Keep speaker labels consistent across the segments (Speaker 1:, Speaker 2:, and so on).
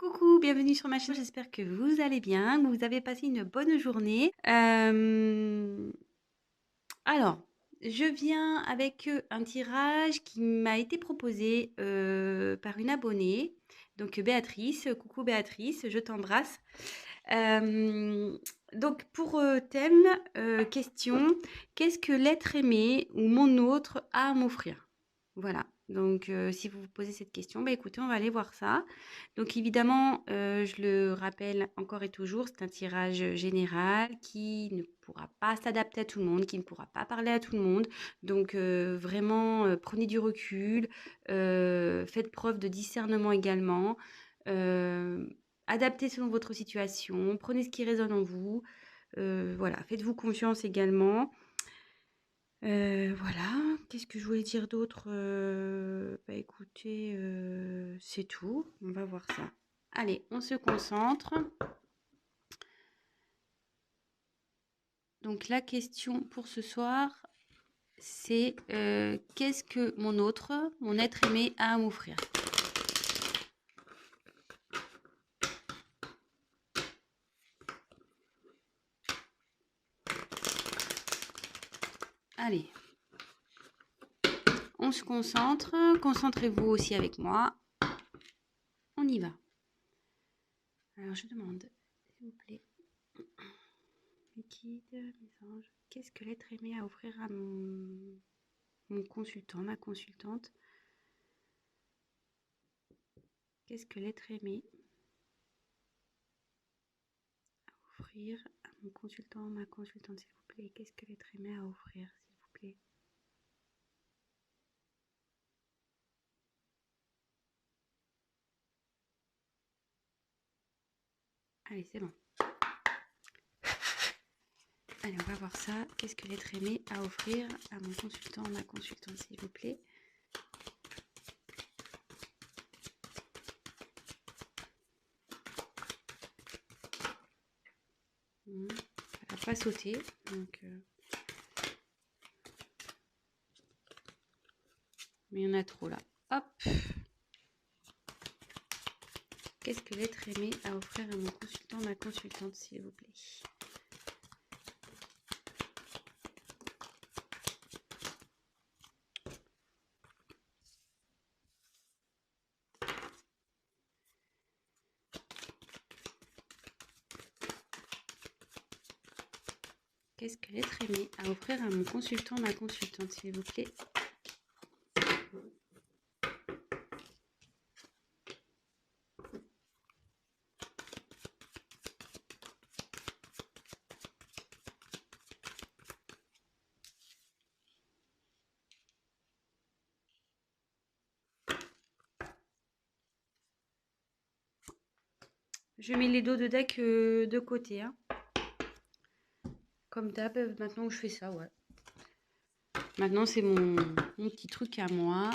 Speaker 1: Coucou, bienvenue sur ma chaîne, j'espère que vous allez bien, que vous avez passé une bonne journée. Alors, je viens avec un tirage qui m'a été proposé par une abonnée, donc Béatrice. Coucou Béatrice, je t'embrasse. Euh, donc pour thème, question, qu'est-ce que l'être aimé ou mon autre a à m'offrir? Voilà. Donc si vous vous posez cette question, bah écoutez, on va aller voir ça. Donc évidemment, je le rappelle encore et toujours, c'est un tirage général qui ne pourra pas s'adapter à tout le monde, qui ne pourra pas parler à tout le monde. Donc vraiment, prenez du recul, faites preuve de discernement également. Euh, Adaptez selon votre situation, prenez ce qui résonne en vous. Voilà, faites-vous confiance également. Voilà, qu'est-ce que je voulais dire d'autre? Bah écoutez, c'est tout. On va voir ça. Allez, on se concentre. Donc la question pour ce soir, c'est qu'est-ce que mon autre, mon être aimé, a à m'offrir? Allez, on se concentre. Concentrez-vous aussi avec moi. On y va. Alors je demande, s'il vous plaît, mes guides, mes anges, qu'est-ce que l'être aimé a à offrir à mon consultant, ma consultante? Qu'est-ce que l'être aimé a à offrir à mon consultant, ma consultante, s'il vous plaît? Qu'est-ce que l'être aimé a à offrir, s'il vous plaît? Allez, c'est bon. Allez, on va voir ça. Qu'est-ce que l'être aimé a à offrir à mon consultant, ma consultante, s'il vous plaît? Elle n'a pas sauté, donc... mais il y en a trop là. Hop! Qu'est-ce que l'être aimé a à offrir à mon consultant, ma consultante, s'il vous plaît? Qu'est-ce que l'être aimé a à offrir à mon consultant, ma consultante, s'il vous plaît? Je mets les dos de deck de côté, hein. Comme d'hab, maintenant où je fais ça, ouais. Maintenant, c'est mon petit truc à moi.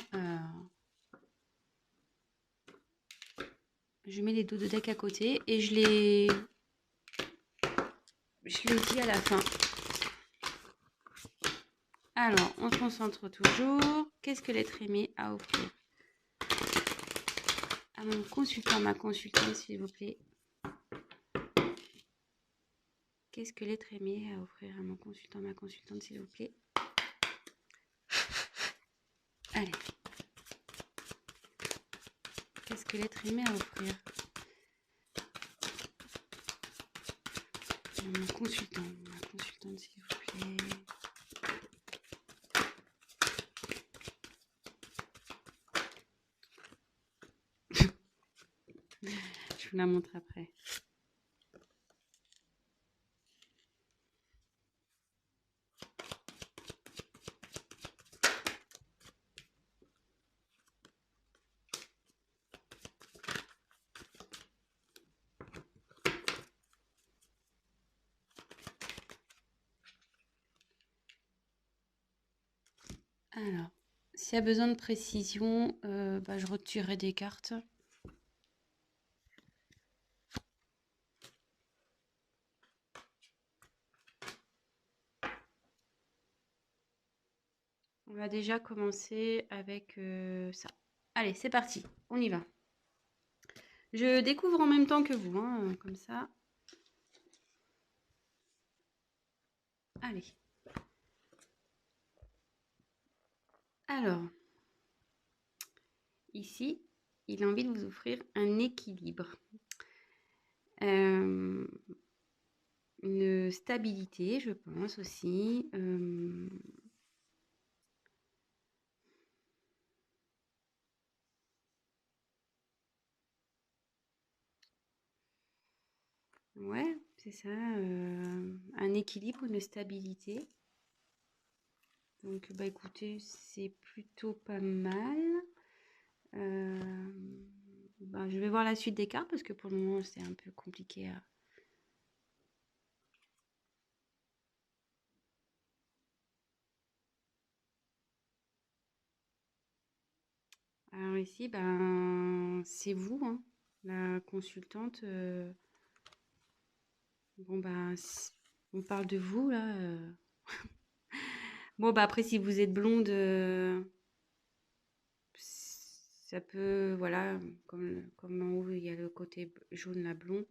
Speaker 1: Je mets les dos de deck à côté et je les dis à la fin. Alors, on se concentre toujours. Qu'est-ce que l'être aimé a à offrir à mon consultant, ma consultante, s'il vous plaît? Qu'est-ce que l'être aimé a à offrir à mon consultant, ma consultante, s'il vous plaît? Allez. Qu'est-ce que l'être aimé a à offrir à mon consultant, ma consultante, s'il vous plaît? Je vous la montre après. Alors, s'il y a besoin de précision, je retirerai des cartes. On va déjà commencer avec ça. Allez, c'est parti, on y va. Je découvre en même temps que vous, hein, comme ça. Allez. Alors, ici, il a envie de vous offrir un équilibre, une stabilité, je pense aussi. Ouais, c'est ça, un équilibre, une stabilité. Donc, bah écoutez, c'est plutôt pas mal. Ben, je vais voir la suite des cartes parce que pour le moment, c'est un peu compliqué à... Alors ici, ben, c'est vous, hein, la consultante. Bon, ben, on parle de vous, là. Bon, bah après, si vous êtes blonde, ça peut, voilà, comme en haut, il y a le côté jaune, là, blond.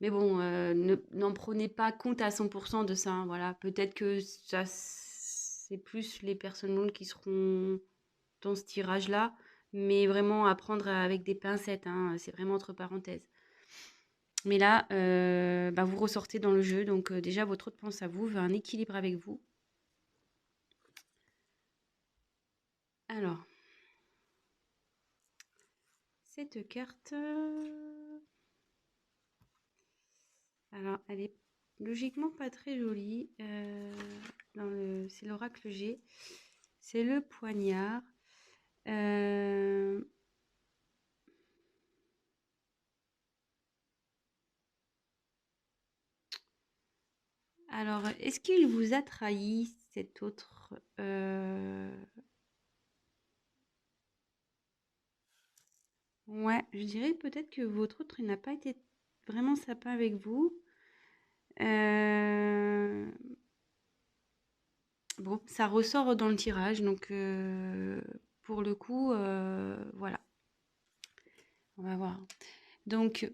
Speaker 1: Mais bon, n'en prenez pas compte à 100% de ça, hein, voilà. Peut-être que ça, c'est plus les personnes blondes qui seront dans ce tirage-là, mais vraiment à prendre avec des pincettes, hein, c'est vraiment entre parenthèses. Mais là, bah, vous ressortez dans le jeu, donc déjà votre autre pense à vous, veut un équilibre avec vous. Alors, cette carte, alors elle est logiquement pas très jolie. C'est l'oracle G, c'est le poignard. Euh, alors, est-ce qu'il vous a trahi cet autre Ouais, je dirais peut-être que votre autre il n'a pas été vraiment sympa avec vous. Euh, Bon, ça ressort dans le tirage, donc pour le coup, voilà, on va voir. Donc,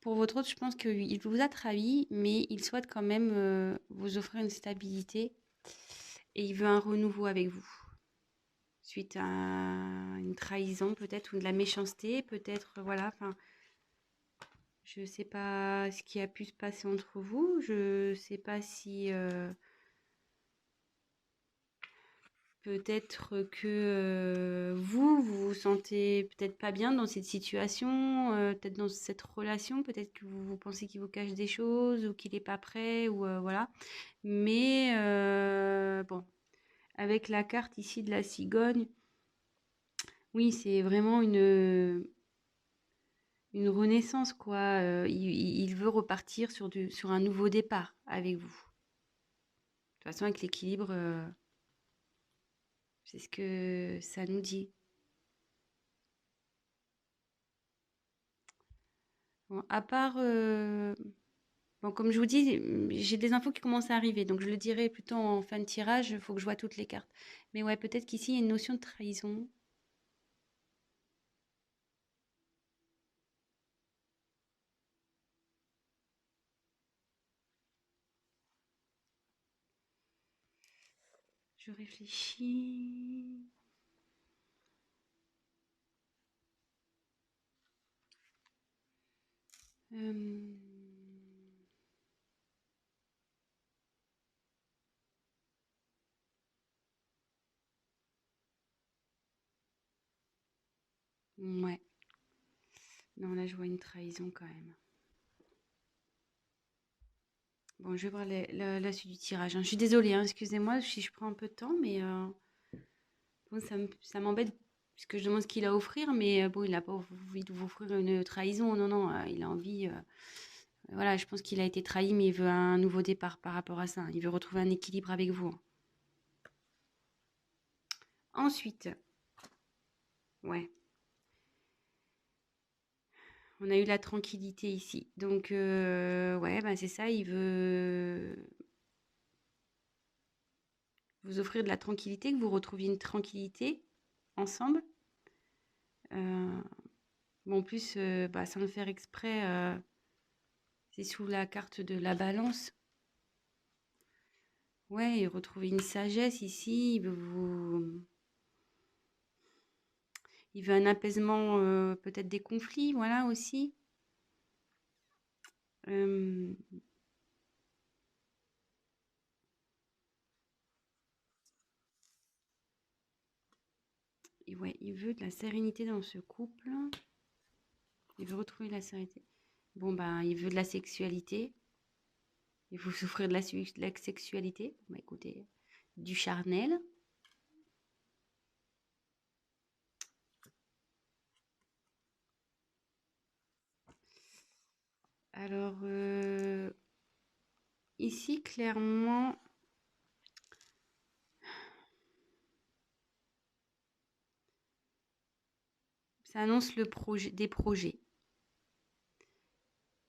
Speaker 1: pour votre autre, je pense qu'il vous a trahi, mais il souhaite quand même vous offrir une stabilité et il veut un renouveau avec vous. Suite à une trahison peut-être ou de la méchanceté, peut-être, voilà, enfin, je sais pas ce qui a pu se passer entre vous, je sais pas si peut-être que vous vous sentez peut-être pas bien dans cette situation, peut-être dans cette relation, peut-être que vous pensez qu'il vous cache des choses ou qu'il n'est pas prêt ou voilà. Mais bon, avec la carte ici de la cigogne, oui, c'est vraiment une renaissance quoi. Il veut repartir sur un nouveau départ avec vous. De toute façon, avec l'équilibre, c'est ce que ça nous dit. Bon, à part bon, comme je vous dis, j'ai des infos qui commencent à arriver, donc je le dirai plutôt en fin de tirage, il faut que je vois toutes les cartes. Mais ouais, peut-être qu'ici, il y a une notion de trahison. Je réfléchis. Euh, Ouais. Non, là, je vois une trahison quand même. Bon, je vais voir la suite du tirage, hein. Je suis désolée, hein, excusez-moi si je prends un peu de temps, mais bon, ça m'embête puisque je demande ce qu'il a à offrir, mais bon, il n'a pas envie de vous offrir une trahison. Non, non, il a envie. Voilà, je pense qu'il a été trahi, mais il veut un nouveau départ par rapport à ça. Il veut retrouver un équilibre avec vous. Ensuite, ouais, on a eu la tranquillité ici. Donc, ouais, bah, c'est ça, il veut vous offrir de la tranquillité, que vous retrouviez une tranquillité ensemble. Euh, Bon, en plus, bah, sans le faire exprès, c'est sous la carte de la balance. Ouais, il retrouve une sagesse ici. Il veut un apaisement, peut-être des conflits, voilà aussi. Euh, et ouais, il veut de la sérénité dans ce couple. Il veut retrouver la sérénité. Bon, ben, il veut de la sexualité. Il faut souffrir de la sexualité. Bon, bah, écoutez, du charnel. Alors, ici, clairement, ça annonce des projets.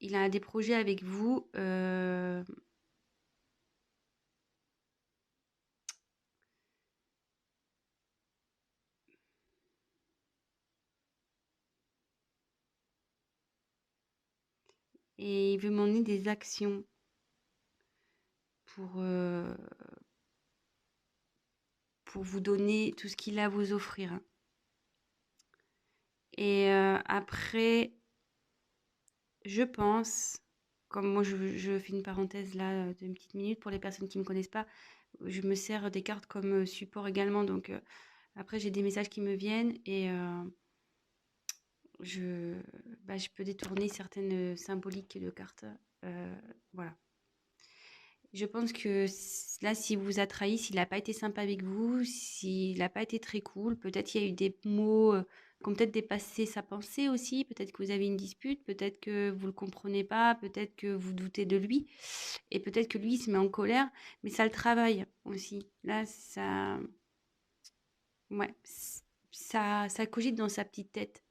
Speaker 1: Il a des projets avec vous. Et il veut mener des actions pour, euh, pour vous donner tout ce qu'il a à vous offrir. Et après, je pense, comme moi je fais une parenthèse là d'une petite minute pour les personnes qui ne me connaissent pas, je me sers des cartes comme support également. Donc après, j'ai des messages qui me viennent et je, je peux détourner certaines symboliques de cartes. Euh, voilà. Je pense que là, s'il vous a trahi, s'il n'a pas été sympa avec vous, s'il n'a pas été très cool, peut-être il y a eu des mots qui ont peut-être dépassé sa pensée aussi, peut-être que vous avez une dispute, peut-être que vous ne le comprenez pas, peut-être que vous doutez de lui, et peut-être que lui il se met en colère, mais ça le travaille aussi. Là, ouais, ça cogite dans sa petite tête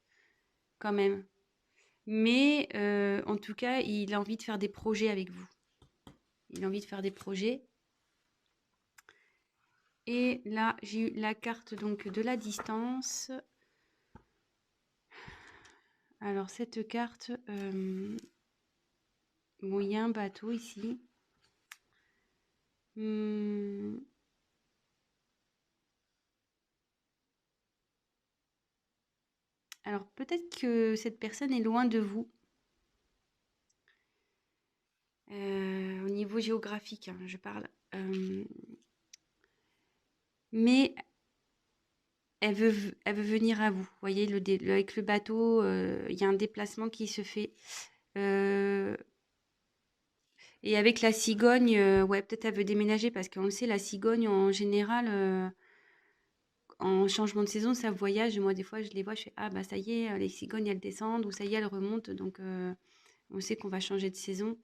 Speaker 1: quand même. Mais en tout cas, il a envie de faire des projets avec vous. Il a envie de faire des projets. Et là, j'ai eu la carte donc de la distance. Alors cette carte, bon, il y a un bateau ici. Hum, alors peut-être que cette personne est loin de vous au niveau géographique, hein, je parle. Mais elle veut venir à vous. Vous voyez, avec le bateau, il y a un déplacement qui se fait. Euh, et avec la cigogne, ouais, peut-être elle veut déménager parce qu'on le sait, la cigogne en général, en changement de saison, ça voyage. Moi, des fois, je les vois, je fais ah bah ça y est, les cigognes elles descendent ou ça y est, elles remontent. Donc on sait qu'on va changer de saison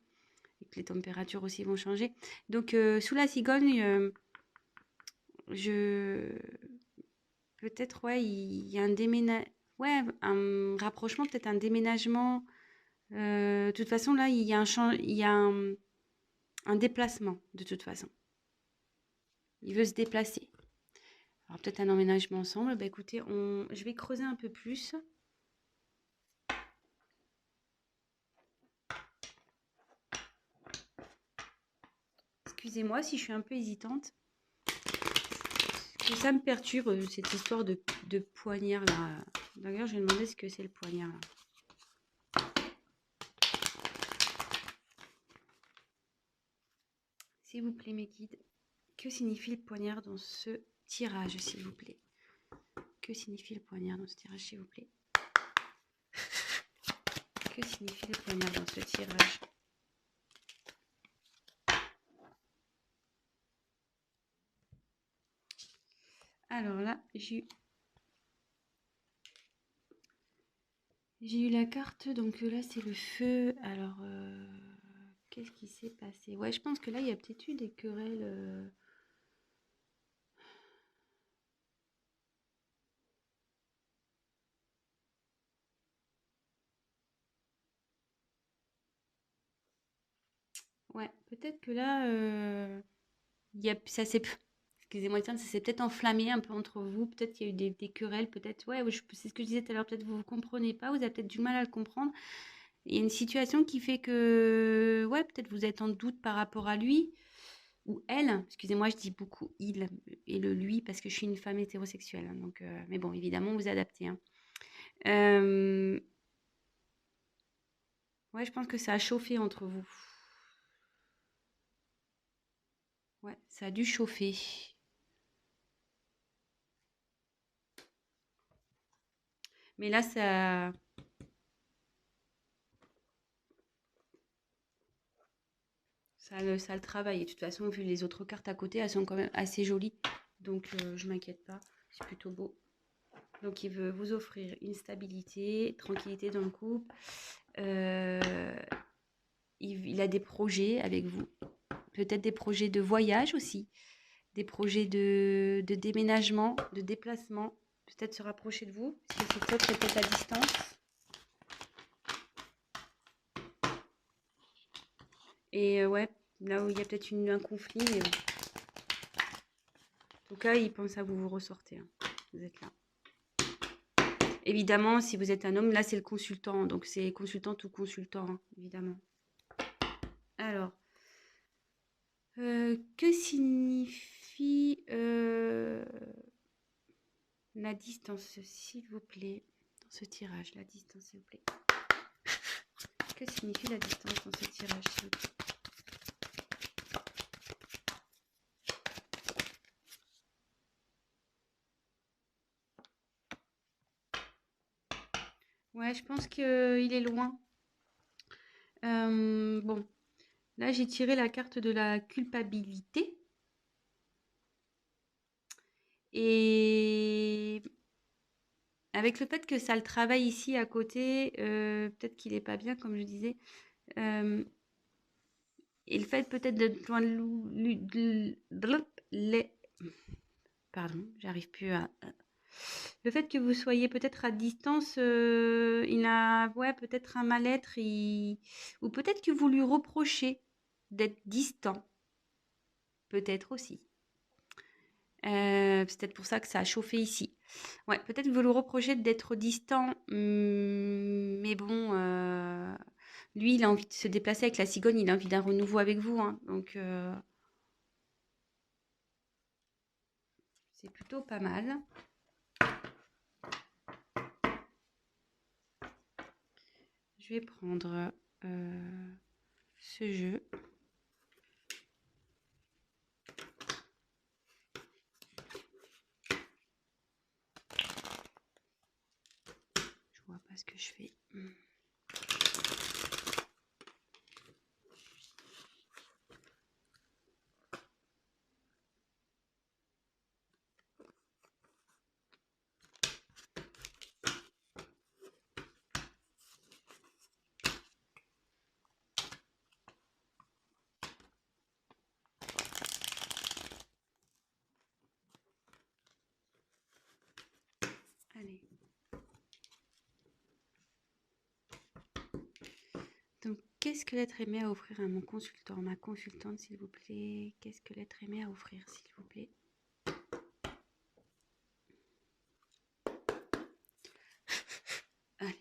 Speaker 1: et que les températures aussi vont changer. Donc sous la cigogne, je peut-être ouais, il y a un déménagement, ouais, un rapprochement, peut-être un déménagement. De toute façon, là, il y a il y a un déplacement, de toute façon. Il veut se déplacer. Alors, peut-être un emménagement ensemble. Bah, écoutez, je vais creuser un peu plus. Excusez-moi si je suis un peu hésitante. Ça me perturbe, cette histoire de poignard là. D'ailleurs, je vais demander ce que c'est le poignard là. S'il vous plaît, mes guides, que signifie le poignard dans ce tirage, s'il vous plaît? Que signifie le poignard dans ce tirage, s'il vous plaît? Que signifie le poignard dans ce tirage? Alors là, j'ai eu la carte, donc là c'est le feu. Alors, qu'est-ce qui s'est passé? Ouais, je pense que là il y a peut-être eu des querelles. Ouais, peut-être que là, il y a, ça s'est Excusez-moi, ça s'est peut-être enflammé un peu entre vous. Peut-être qu'il y a eu des querelles. Peut-être, ouais, c'est ce que je disais tout à l'heure. Peut-être vous ne comprenez pas. Vous avez peut-être du mal à le comprendre. Il y a une situation qui fait que, ouais, peut-être vous êtes en doute par rapport à lui ou elle. Excusez-moi, je dis beaucoup il et le lui parce que je suis une femme hétérosexuelle, hein, donc, mais bon, évidemment, vous adaptez, hein. Euh, ouais, je pense que ça a chauffé entre vous. Ouais, ça a dû chauffer. Mais là, ça le travaille. Et de toute façon, vu les autres cartes à côté, elles sont quand même assez jolies. Donc, je m'inquiète pas. C'est plutôt beau. Donc, il veut vous offrir une stabilité, tranquillité dans le couple. Euh, il a des projets avec vous. Peut-être des projets de voyage aussi. Des projets de déménagement, de déplacement. Peut-être se rapprocher de vous. Parce que cet autre est peut-être à distance. Et ouais, là où il y a peut-être un conflit. Mais bon. En tout cas, il pense à vous, vous ressortez, hein. Vous êtes là. Évidemment, si vous êtes un homme, là c'est le consultant. Donc c'est consultante ou consultant, hein, évidemment. Alors, que signifie la distance, s'il vous plaît, dans ce tirage? La distance, s'il vous plaît. Que signifie la distance dans ce tirage, s'il vous plaît? Ouais, je pense qu'il est loin. Bon, là j'ai tiré la carte de la culpabilité. Et avec le fait que ça le travaille ici à côté, peut-être qu'il est pas bien, comme je disais. Et le fait peut-être de loin les... Pardon, j'arrive plus à... Le fait que vous soyez peut-être à distance, il a ouais, peut-être un mal-être, ou peut-être que vous lui reprochez d'être distant, peut-être aussi. C'est peut-être pour ça que ça a chauffé ici. Ouais, peut-être que vous lui reprochez d'être distant, mais bon, lui, il a envie de se déplacer avec la cigogne, il a envie d'un renouveau avec vous, hein, donc c'est plutôt pas mal. Je vais prendre ce jeu. Je vois pas ce que je fais. Allez. Donc, qu'est-ce que l'être aimé a à offrir à mon consultant, ma consultante, s'il vous plaît? Qu'est-ce que l'être aimé a à offrir, s'il vous plaît? Allez.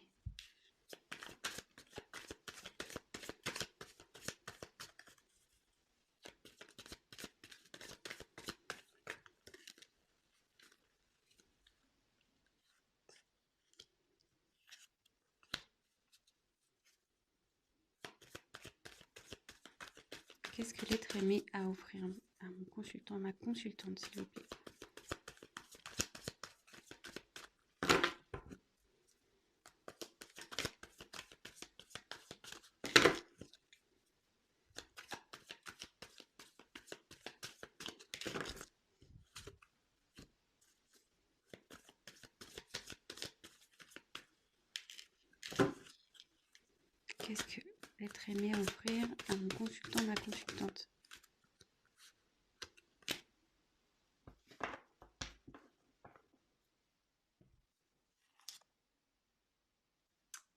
Speaker 1: Qu'est-ce que l'être aimé a à offrir à mon consultant, ma consultante, s'il vous plaît? Qu'est-ce que l'être aimé a à offrir à mon consultant, ma consultante?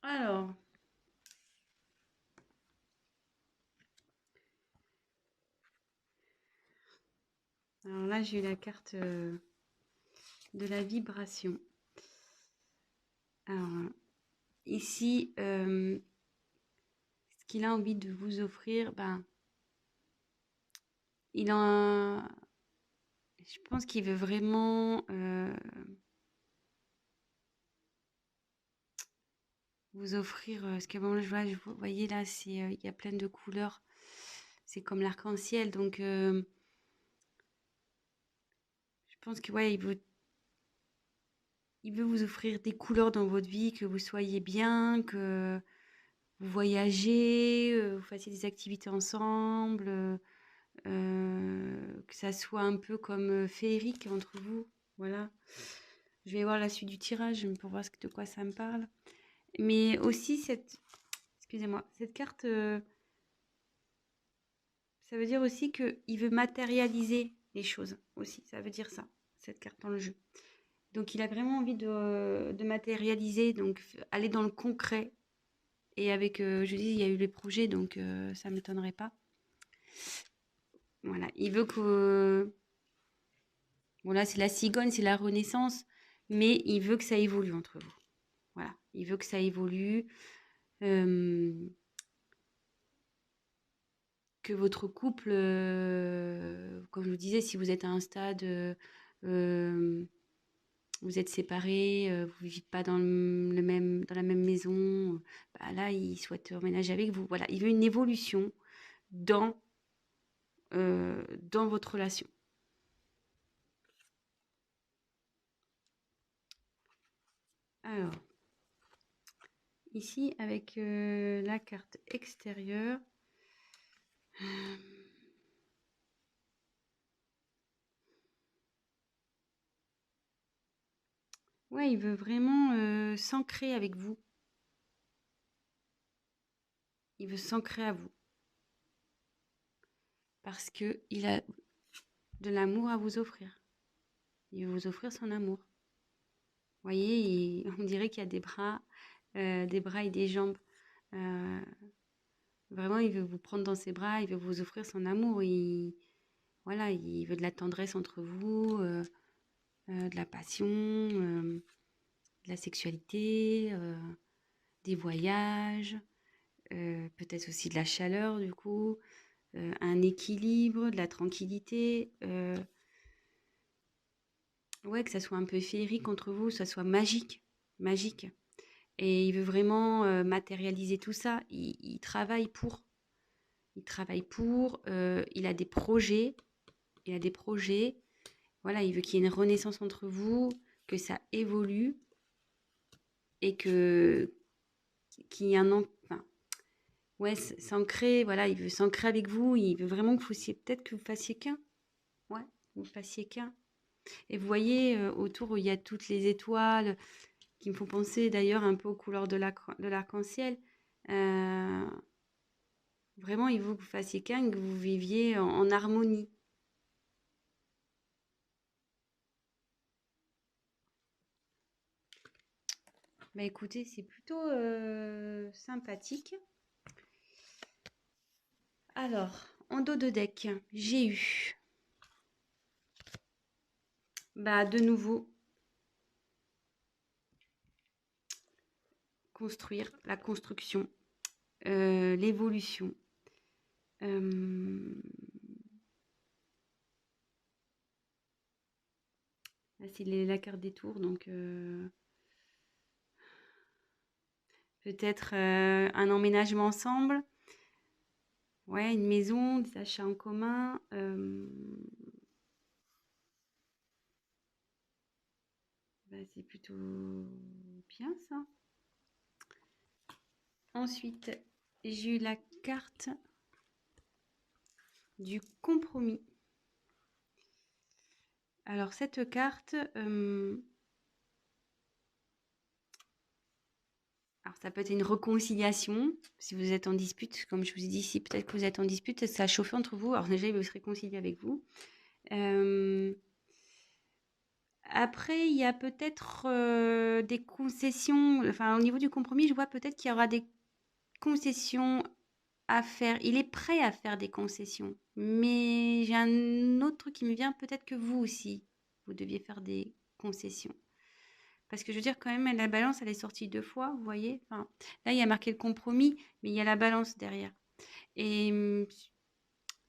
Speaker 1: Alors, Alors là, j'ai eu la carte de la vibration. Alors, ici, ce qu'il a envie de vous offrir, ben, il en... Je pense qu'il veut vraiment vous offrir ce que bon, vous voyez là, c'est il y a plein de couleurs. C'est comme l'arc-en-ciel, donc je pense que ouais, il veut vous offrir des couleurs dans votre vie, que vous soyez bien, que vous voyagez, vous fassiez des activités ensemble, que ça soit un peu comme féerique entre vous. Voilà. Je vais voir la suite du tirage pour voir de quoi ça me parle. Mais aussi excusez-moi, cette carte, ça veut dire aussi qu'il veut matérialiser les choses aussi. Ça veut dire ça, cette carte dans le jeu. Donc il a vraiment envie de matérialiser, donc aller dans le concret. Et avec, je dis, il y a eu les projets, donc ça ne m'étonnerait pas. Voilà, il veut que... Bon là, c'est la cigogne, c'est la renaissance, mais il veut que ça évolue entre vous. Voilà, il veut que ça évolue, que votre couple, comme je vous disais, si vous êtes à un stade, vous êtes séparés, vous ne vivez pas dans la même maison, bah là, il souhaite emménager avec vous. Voilà, il veut une évolution dans, dans votre relation. Alors, ici, avec la carte extérieure, ouais, il veut vraiment s'ancrer avec vous. Il veut s'ancrer à vous. Parce qu'il a de l'amour à vous offrir. Il veut vous offrir son amour. Vous voyez, on dirait qu'il y a des bras et des jambes. Euh, Vraiment, il veut vous prendre dans ses bras, il veut vous offrir son amour. Voilà, il veut de la tendresse entre vous, de la passion, de la sexualité, des voyages, peut-être aussi de la chaleur du coup, un équilibre, de la tranquillité. Ouais, que ça soit un peu féerique entre vous, que ça soit magique, magique. Et il veut vraiment matérialiser tout ça. Il travaille pour. Il travaille pour. Il a des projets. Il a des projets. Voilà, il veut qu'il y ait une renaissance entre vous, que ça évolue et qu'il y ait enfin, ouais, s'ancrer. Voilà, il veut s'ancrer avec vous. Il veut vraiment que vous fassiez peut-être que vous fassiez qu'un. Ouais, vous fassiez qu'un. Et vous voyez autour, il y a toutes les étoiles qui me font penser d'ailleurs un peu aux couleurs de l'arc-en-ciel. Euh, Vraiment, il veut que vous fassiez qu'un, que vous viviez en harmonie. Bah écoutez, c'est plutôt sympathique. Alors, en dos de deck, j'ai eu bah, de nouveau construire, la construction, l'évolution. Là, c'est la carte des tours, donc peut-être un emménagement ensemble. Ouais, une maison, des achats en commun. Bah, c'est plutôt bien ça. Ensuite, j'ai eu la carte du compromis. Alors cette carte, alors ça peut être une réconciliation si vous êtes en dispute, comme je vous ai dit ici, peut-être que vous êtes en dispute, ça a chauffé entre vous. Alors déjà, il veut se réconcilier avec vous. Après, il y a peut-être des concessions. Enfin, au niveau du compromis, je vois peut-être qu'il y aura des concessions à faire. Il est prêt à faire des concessions, Mais j'ai un autre truc qui me vient, peut-être que vous aussi, vous deviez faire des concessions. Parce que je veux dire, quand même, la balance, elle est sortie 2 fois, vous voyez? Enfin, là, il y a marqué le compromis, mais il y a la balance derrière. Et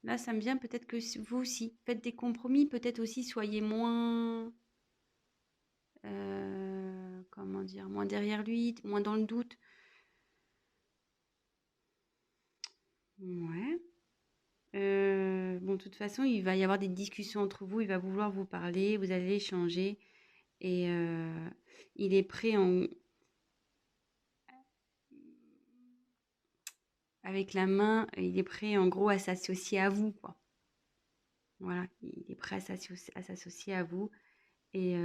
Speaker 1: là, ça me vient peut-être que vous aussi, faites des compromis, peut-être aussi soyez moins, comment dire? Moins derrière lui, moins dans le doute. Ouais. Bon, de toute façon, il va y avoir des discussions entre vous, il va vouloir vous parler, vous allez échanger et il est prêt en avec la main, il est prêt en gros à s'associer à vous, quoi. Voilà, il est prêt à s'associer à vous et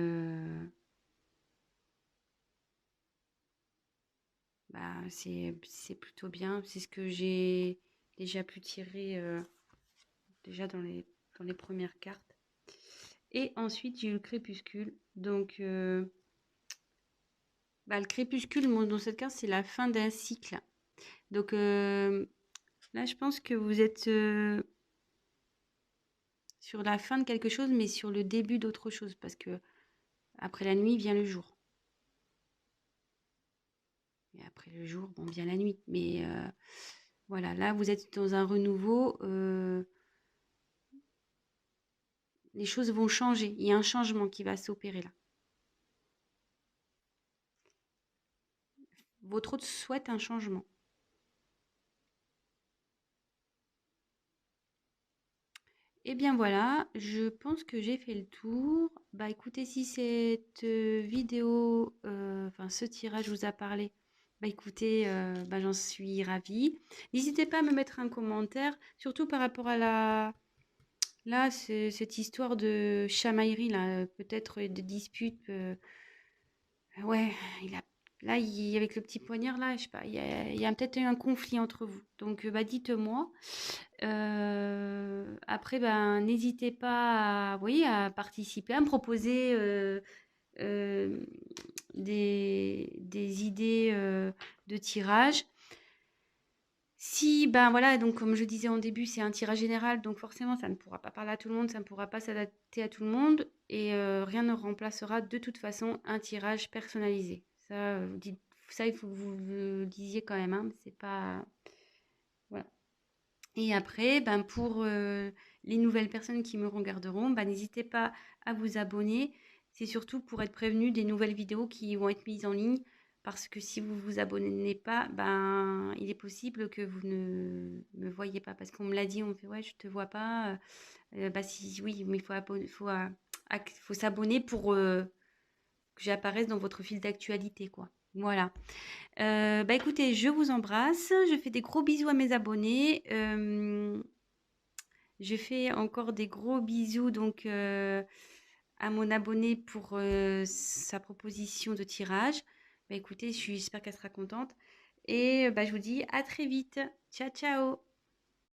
Speaker 1: bah, c'est plutôt bien. C'est ce que j'ai déjà pu tirer déjà dans les premières cartes. Et ensuite, j'ai eu le crépuscule. Donc, bah, le crépuscule, dans cette carte, c'est la fin d'un cycle. Donc là, je pense que vous êtes sur la fin de quelque chose, mais sur le début d'autre chose, parce que après la nuit vient le jour. Et après le jour, bon, vient la nuit. Mais voilà, là, vous êtes dans un renouveau. Les choses vont changer. Il y a un changement qui va s'opérer là. Votre autre souhaite un changement. Et bien voilà, je pense que j'ai fait le tour. Bah écoutez, si cette vidéo, enfin ce tirage vous a parlé, bah écoutez, bah, j'en suis ravie. N'hésitez pas à me mettre un commentaire, surtout par rapport à là, cette histoire de chamaillerie, là, peut-être de dispute. Ouais, il a, là, avec le petit poignard, là, je sais pas, il y a peut-être eu un conflit entre vous. Donc, bah, dites-moi. Après, ben, n'hésitez pas à, vous voyez, à participer, à me proposer euh, des idées de tirage. Si, ben voilà, donc comme je disais en début, c'est un tirage général, donc forcément, ça ne pourra pas parler à tout le monde, ça ne pourra pas s'adapter à tout le monde, et rien ne remplacera de toute façon un tirage personnalisé. Ça, ça il faut que vous le disiez quand même, hein, c'est pas... Voilà. Et après, ben pour les nouvelles personnes qui me regarderont, ben, n'hésitez pas à vous abonner. C'est surtout pour être prévenu des nouvelles vidéos qui vont être mises en ligne. Parce que si vous vous abonnez pas, ben, il est possible que vous ne me voyez pas. Parce qu'on me l'a dit, on me fait ouais, je te vois pas. Bah si, oui, mais faut s'abonner pour que j'apparaisse dans votre fil d'actualité, quoi. Voilà. Bah écoutez, je vous embrasse. Je fais des gros bisous à mes abonnés. Je fais encore des gros bisous donc à mon abonné pour sa proposition de tirage. Bah écoutez, j'espère qu'elle sera contente. Et bah, je vous dis à très vite. Ciao, ciao.